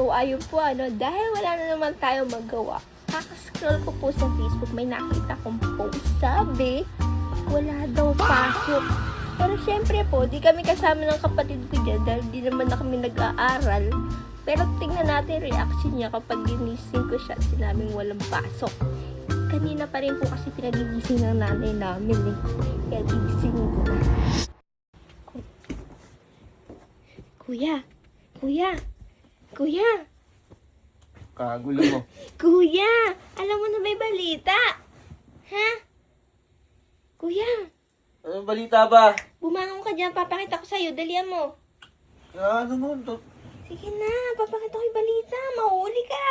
So, ayun po, dahil wala na naman tayong magawa, kakascroll ko po sa Facebook, may nakita kong post. Sabi, wala daw pasok. Pero syempre po, di kami kasama ng kapatid ko dyan dahil di naman na kami nag-aaral. Pero tingnan natin reaction niya kapag ginising ko siya at sinabing walang pasok. Kanina pa rin po kasi pinagigising ng nanay namin eh. Kaya gigisingin ko na. Kuya! Kuya! Kuya! Kagulo mo. Kuya! Alam mo na may balita? Ha? Kuya! Anong balita ba? Bumangon ka dyan, papakita ko sa'yo. Dalian mo. Ano nun? Sige na, papakita ko yung balita. Mahuli ka.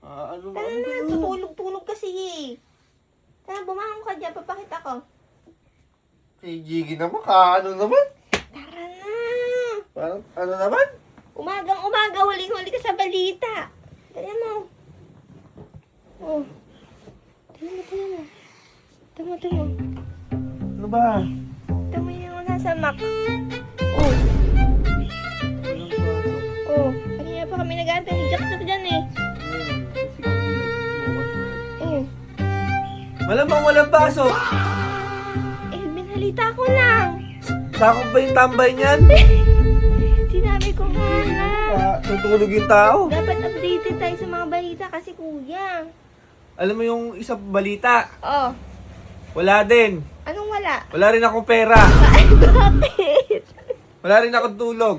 Ano Tara na, tutulog-tulog kasi eh. Tara, bumangon ka dyan, papakita ko. Kay Jiggy naman, ano naman? Tara na. Parang, ano naman? Umagang-umaga, huling-huli ka sa balita. Dalian mo. Oh. Tama. Ano ba? Tama yung nasa Mac. Oh. Walang pasok. Oh. Kanina pa kami nag-aantay ni Jack dyan eh. Oh. Malamang walang pasok. Eh, binalita ko lang. Sakop ba yung tambay niyan? Sinabi ko nga na. Tutulog yung tao. Dapat updated tayo sa mga balita kasi kuya. Alam mo yung isang balita? Oh. Wala din. Anong wala? Wala rin akong pera. Bakit? Wala rin akong tulog.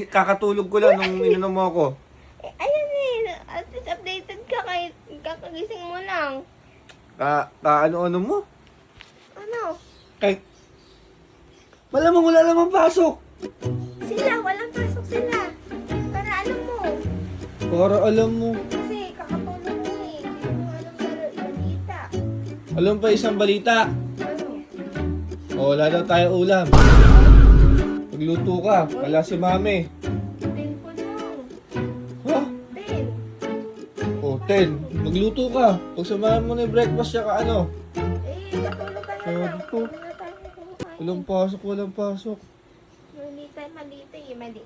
Kakatulog ko lang nung ininom mo ako. Eh, ayan eh. At least updated ka kahit kakagising mo lang. Ano mo? Ano? Kahit malamang wala namang pasok. Sila, walang pasok sila. Para alam mo. Para alam mo. Kasi kakatulog mo eh. Hindi mo alam sa balita. Alam pa isang balita. Ano? Wala daw tayo ulam. Magluto ka. Wala si mami. 10 ko lang. Ha? 10. 10. Magluto ka. Pag samahan mo na yung breakfast siya ka ano. Eh, katulog ka na Sabi lang. ko. Hindi na tayo kumakain. Walang pasok. Malita eh, mali.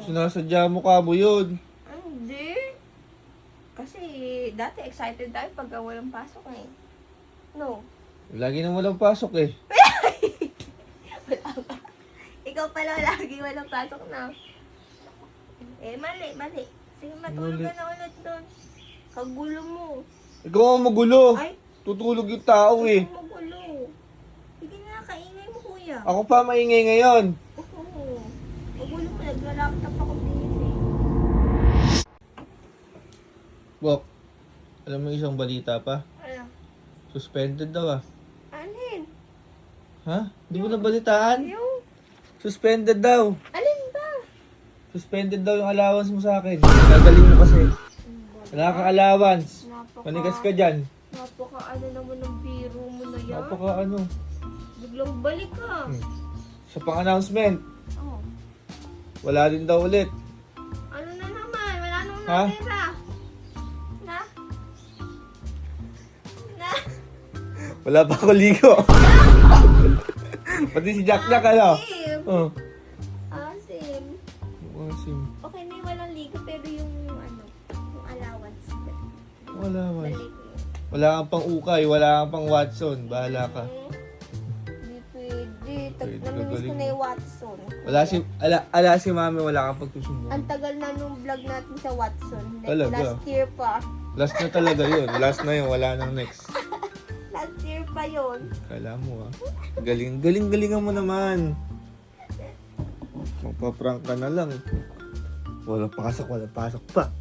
Sinasadya mo ka mo yun. Hindi. Kasi dati excited tayo pag walang pasok eh. No. Lagi nang walang pasok eh. Ikaw pala lagi walang pasok na. Eh, mali. Sige, matulog ka na ulit doon. Kagulo mo. Ikaw ang magulo. Ay, Tutulog yung tao eh. ikaw magulo. Sige na, kaingay mo kuya. Ako pa maingay ngayon. Oo. Magulo mo, nagla-laptop ako busy. Bok, alam mo isang balita pa? Ano? Suspended daw ah. Alin? Ha? Hindi mo nabalitaan? Yung? Suspended daw. Alin ba? Suspended daw yung allowance mo sa akin. Gagaling mo kasi. Wala kang allowance. Manigas ka dyan. Napaka naman ng biro mo na yan. Napaka ano. Biglang balik ka. Sa pang-announcement, Oh. wala din daw ulit. Ano na naman? Wala nang Ha? natira. Na? Wala pa ako ligo. Pati si Jack ano? Asim. Oh. Asim. Asim. Okay na yung walang ligo pero yung yung allowance. Wala man. Balik mo. Wala kang pang ukay, wala kang pang Watson. Bahala ka. Hindi pwede. Pwede, Naminis ko gagaling na yung Watson. Ala si mami, wala kang pagsusumbong. Ang tagal na nung vlog natin sa Watson. Talaga? Last year pa. Last na talaga yun. Last na yun, wala nang next. Last year pa yun. Kala mo ah. Galingan mo naman. Magpa-prank ka na lang. Walang pasok pa.